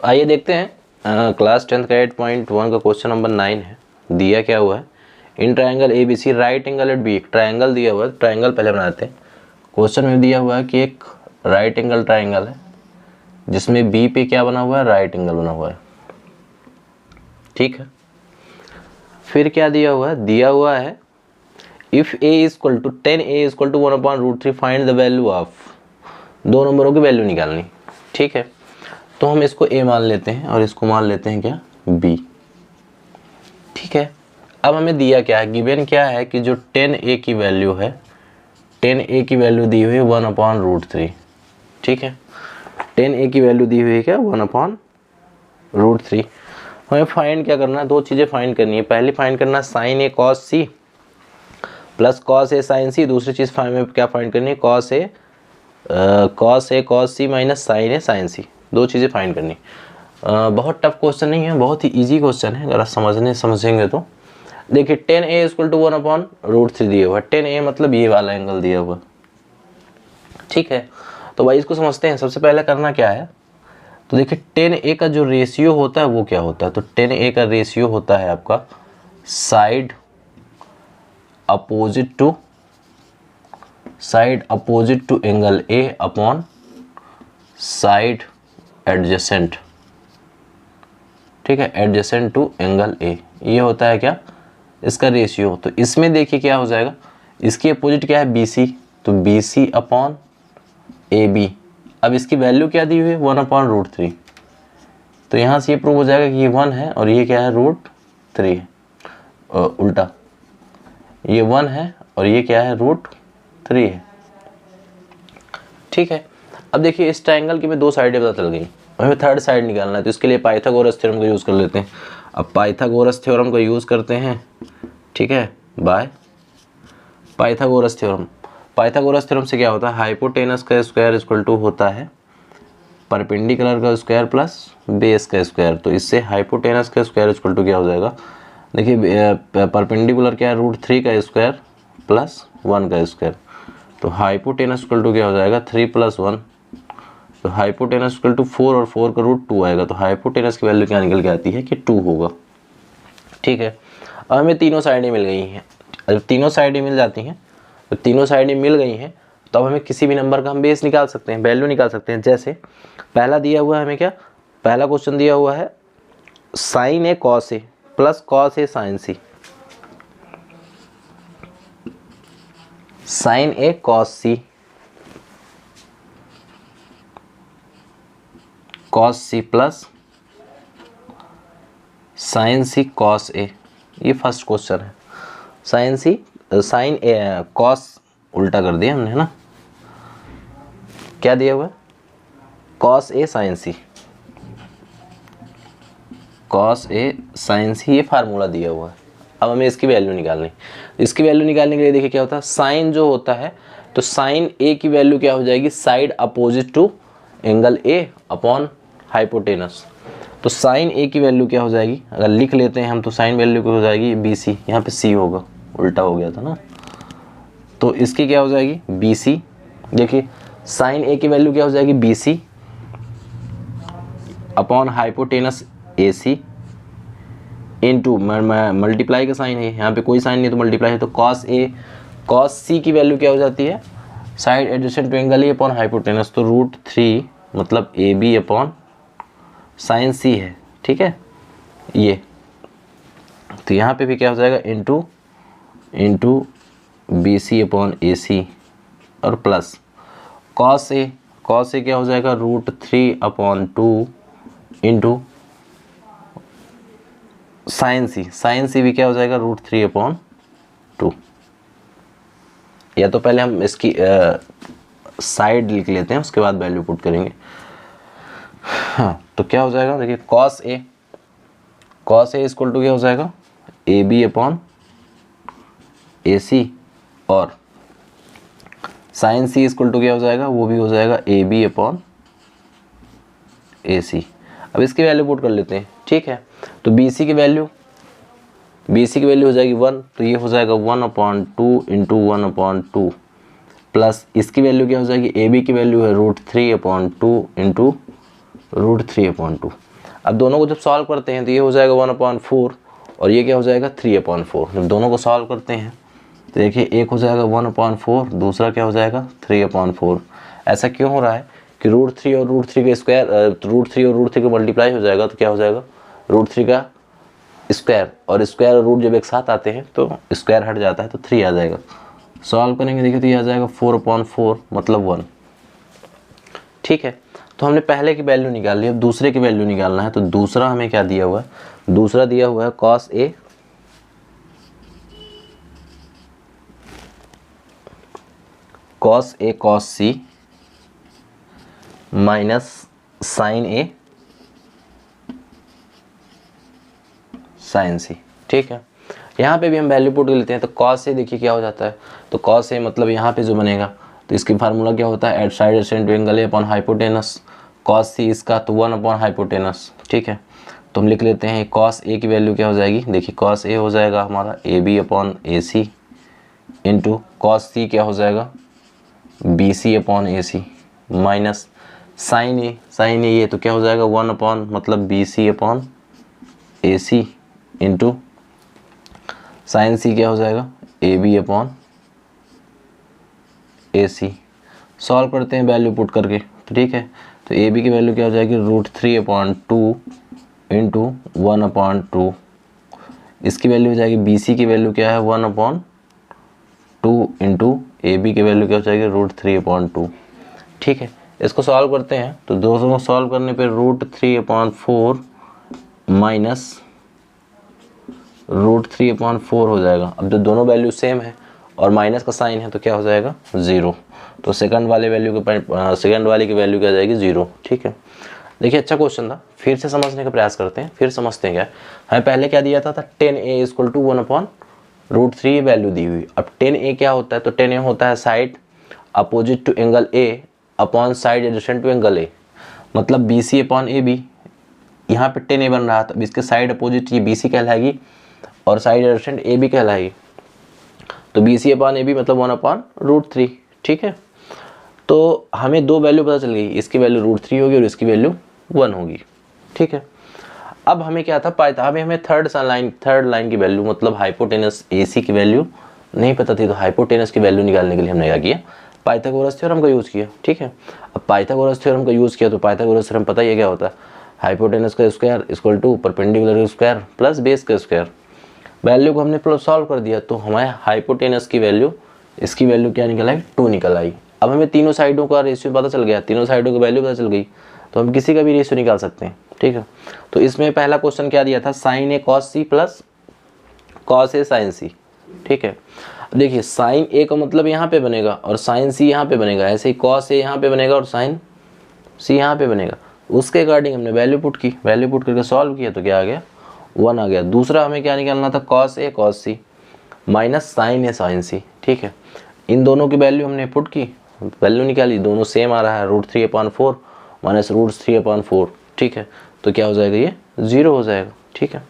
आइए देखते हैं क्लास 10th का 8.1 का क्वेश्चन नंबर 9 है। दिया क्या हुआ है, in triangle A B C right angle at B. Triangle दिया हुआ है, ट्रायंगल पहले बनाते हैं। क्वेश्चन में दिया हुआ है कि एक राइट एंगल ट्रायंगल है जिसमें बी पे क्या बना हुआ है, राइट एंगल बना हुआ है। ठीक है, फिर क्या दिया हुआ है, दिया हुआ है if a equal to 10a equal to 1/√3 find the value of. दो नंबरों की वैल्यू निकालनी। ठीक है, तो हम इसको a मान लेते हैं और इसको मान लेते हैं क्या, b। ठीक है, अब हमें दिया क्या है, गिवन क्या है कि जो 10a की वैल्यू है, 10a की वैल्यू दी हुई है 1/√3। ठीक है, 10a की वैल्यू दी हुई है क्या, 1/√3। हमें फाइंड क्या करना है, दो चीज़ें फाइंड करनी है। पहली फाइंड करना है sign A cos C plus cos A sign सी। दूसरी चीज़ में क्या फाइंड करनी है, cos A cos C minus sign A sign सी। दो चीज़ें फाइंड करनी। बहुत टफ क्वेश्चन नहीं है, बहुत ही इजी क्वेश्चन है अगर आप समझेंगे तो। देखिए 10a इक्वल टू 1/√3 दिया हुआ है। 10a मतलब ये वाला एंगल दिया हुआ। ठीक है, तो भाई इसको समझते हैं। सबसे पहले करना क्या है, तो देखिए 10a का जो रेशियो होता है वो क्या होता है, तो 10a का रेशियो होता है आपका side opposite to angle a upon side adjacent. ठीक है, एडजेसेंट टू एंगल a, ये होता है क्या, इसका रेशियो। तो इसमें देखिए क्या हो जाएगा, इसकी अपोजिट क्या है, BC, तो BC अपॉन AB। अब इसकी वैल्यू क्या दी हुई है, 1/√3। तो यहाँ से ये प्रूव हो जाएगा कि ये 1 है और ये क्या है, √3 है। उल्टा, ये 1 है और ये क्या है, √3 है। ठीक है, अब देखिए इस ट्रायंगल की में दो साइडें पता चल गई, हमें थर्ड साइड निकालना है। तो इसके लिए पाइथागोरस थ्योरम का यूज़ कर लेते हैं। अब पाइथागोरस थ्योरम का यूज़ करते हैं। ठीक है, by Pythagoras theorem. Pythagoras theorem से क्या होता है, हाइपोटेनस का स्क्वायर इक्वल टू होता है परपेंडिकुलर का स्क्वायर प्लस बेस का स्क्वायर। तो इससे हाइपोटेनस का स्क्वायर इक्वल टू क्या हो जाएगा, देखिए परपेंडिकुलर क्या है, √3 का स्क्वायर प्लस 1 का स्क्वायर। तो हाइपोटेनस इक्वल टू क्या हो जाएगा, 3 + 1। तो हाइपोटेनस इक्वल टू 4 और 4 का √2 आएगा। तो हाइपोटेनस की वैल्यू क्या निकल के आती है कि 2 होगा। ठीक है, अब हमें तीनों साइडें मिल गई हैं। जब तीनों साइडें मिल जाती हैं, तो तीनों साइडें मिल गई हैं तो अब हमें किसी भी नंबर का हम बेस निकाल सकते हैं, वैल्यू निकाल सकते हैं। जैसे पहला दिया हुआ है हमें क्या, पहला क्वेश्चन दिया हुआ है sign A cos A plus cos A sign C. Sign A cos C, cos C plus sign C cos A, ये फर्स्ट क्वेश्चन है। साइन ए कॉस उल्टा कर दिया हमने, है ना। क्या दिया हुआ है, cos A sign C, cos A sign सी, ये फार्मूला दिया हुआ है। अब हमें इसकी वैल्यू निकालनी। इसकी वैल्यू निकालने के लिए देखिए क्या होता है, साइन जो होता है, तो साइन ए की वैल्यू क्या हो जाएगी, side opposite to angle A upon hypotenuse. तो साइन ए की वैल्यू क्या हो जाएगी, अगर लिख लेते हैं हम, तो साइन वैल्यू क्या हो जाएगी, BC। यहाँ पे C होगा, उल्टा हो गया था ना। तो इसकी क्या हो जाएगी, BC। देखिए साइन ए की वैल्यू क्या हो जाएगी, BC upon hypotenuse AC into multiply का साइन है, यहाँ पे कोई साइन नहीं तो मल्टीप्लाई है। तो कॉस C की वैल्यू क्या हो जाती है, side adjacent to angle A upon hypotenuse. तो √3 मतलब AB अपॉन साइन C है। ठीक है, ये तो यहाँ पे भी क्या हो जाएगा, इंटू BC अपॉन AC और प्लस कॉस ए क्या हो जाएगा, √3/2 इंटू साइन C भी क्या हो जाएगा, √3/2। या तो पहले हम इसकी साइड लिख लेते हैं, उसके बाद वैल्यू पुट करेंगे। हाँ, तो क्या हो जाएगा, देखिए कॉस ए इक्वल टू क्या हो जाएगा, AB अपॉन AC और साइन C इक्वल टू क्या हो जाएगा, वो भी हो जाएगा AB अपॉन AC। अब इसकी वैल्यू पुट कर लेते हैं। ठीक है, तो BC की वैल्यू हो जाएगी 1, तो ये हो जाएगा 1/2 इंटू 1/2 प्लस इसकी वैल्यू क्या हो जाएगी, AB की वैल्यू है √3/2 इंटू √3/2। अब दोनों को जब सॉल्व करते हैं तो ये हो जाएगा 1/4 और ये क्या हो जाएगा 3/4। जब दोनों को सॉल्व करते हैं तो देखिए एक हो जाएगा 1/4, दूसरा क्या हो जाएगा 3/4। ऐसा क्यों हो रहा है कि √3 और √3 का स्क्वायर, √3 और √3 का मल्टीप्लाई हो जाएगा तो क्या हो जाएगा √3 का स्क्वायर, और स्क्वायर और रूट जब एक साथ आते हैं तो स्क्वायर हट जाता है तो 3 आ जाएगा। सॉल्व करेंगे देखिए तो ये आ जाएगा 4/4 मतलब 1। ठीक है, तो हमने पहले की वैल्यू निकाल ली, अब दूसरे की वैल्यू निकालना है। तो दूसरा हमें क्या दिया हुआ है, दूसरा दिया हुआ है cos A cos C minus sin A sin C। ठीक है, यहाँ पे भी हम वैल्यू पुट कर लेते हैं। तो cos A देखिए क्या हो जाता है, तो cos A मतलब यहाँ पे जो बनेगा तो इसकी फार्मूला क्या होता है, at side adjacent to angle A upon hypotenuse, cos C इसका तो 1 अपॉन हाइपोटेनस। ठीक है, तो हम लिख लेते हैं cos A की वैल्यू क्या हो जाएगी, देखिए cos A हो जाएगा हमारा AB upon AC into cos C क्या हो जाएगा BC upon AC minus sin A ये तो क्या हो जाएगा 1 अपॉन मतलब BC upon AC into sin C क्या हो जाएगा AB अपॉन AC। सॉल्व करते हैं वैल्यू पुट करके। तो ठीक है, तो AB की वैल्यू क्या हो जाएगी √3/2 इंटू 1/2। इसकी वैल्यू हो जाएगी BC की वैल्यू क्या है 1/2 इंटू AB की वैल्यू क्या हो जाएगी √3/2। ठीक है, इसको सॉल्व करते हैं तो दोनों को सॉल्व करने पे √3/4 माइनस √3/4 हो जाएगा। अब जब दोनों वैल्यू सेम है और माइनस का साइन है तो क्या हो जाएगा 0। तो सेकंड वाले वैल्यू के सेकंड वाले की वैल्यू क्या आ जाएगी 0। ठीक है, देखिए अच्छा क्वेश्चन था, फिर से समझने का प्रयास करते हैं। फिर समझते हैं क्या हमें पहले क्या दिया था 10A = 1/√3 वैल्यू दी हुई। अब 10A क्या होता है, तो 10A होता है side opposite to angle A upon side adjacent to angle A, मतलब BC अपॉन AB। यहाँ पे 10A बन रहा था, इसके साइड अपोजिट ये BC कहलाएगी और साइड एडजेसेंट AB कहलाएगी। तो BC अपॉन AB मतलब 1/√3। ठीक है, तो हमें दो वैल्यू पता चल गई, इसकी वैल्यू √3 होगी और इसकी वैल्यू 1 होगी। ठीक है, अब हमें क्या था पाया, हमें थर्ड लाइन की वैल्यू मतलब हाइपोटेनस AC की वैल्यू नहीं पता थी। तो हाइपोटेनस की वैल्यू निकालने के लिए हमने क्या किया, पाइथागोरस थ्योरम का यूज़ किया। ठीक है, अब पाइथागोरस थ्योरम का यूज़ किया तो पाइथागोरस थ्योरम पता ही क्या होता है, हाइपोटेनस का square equal to perpendicular square plus base का स्क्वायर। वैल्यू को हमने सॉल्व कर दिया तो हमारे हाइपोटेनस की वैल्यू, इसकी वैल्यू क्या निकल आई 2 निकल आई। अब हमें तीनों साइडों का रेशियो पता चल गया, तीनों साइडों की वैल्यू पता चल गई, तो हम किसी का भी रेशियो निकाल सकते हैं। ठीक है, तो इसमें पहला क्वेश्चन क्या दिया था, sin A cos C plus cos A sin C। ठीक है, देखिए sin A का मतलब यहाँ पे बनेगा और sin C यहाँ पे बनेगा, ऐसे ही cos A यहाँ पे बनेगा और sin C यहाँ पे बनेगा। उसके अकॉर्डिंग हमने वैल्यू पुट की, वैल्यू पुट करके सॉल्व किया तो क्या आ गया 1 आ गया। दूसरा हमें क्या निकालना था cos A cos C minus sin A sin C। ठीक है, इन दोनों की वैल्यू हमने पुट की, वैल्यू निकाली, दोनों सेम आ रहा है √3/4 माइनस √3/4। ठीक है, तो क्या हो जाएगा ये 0 हो जाएगा। ठीक है।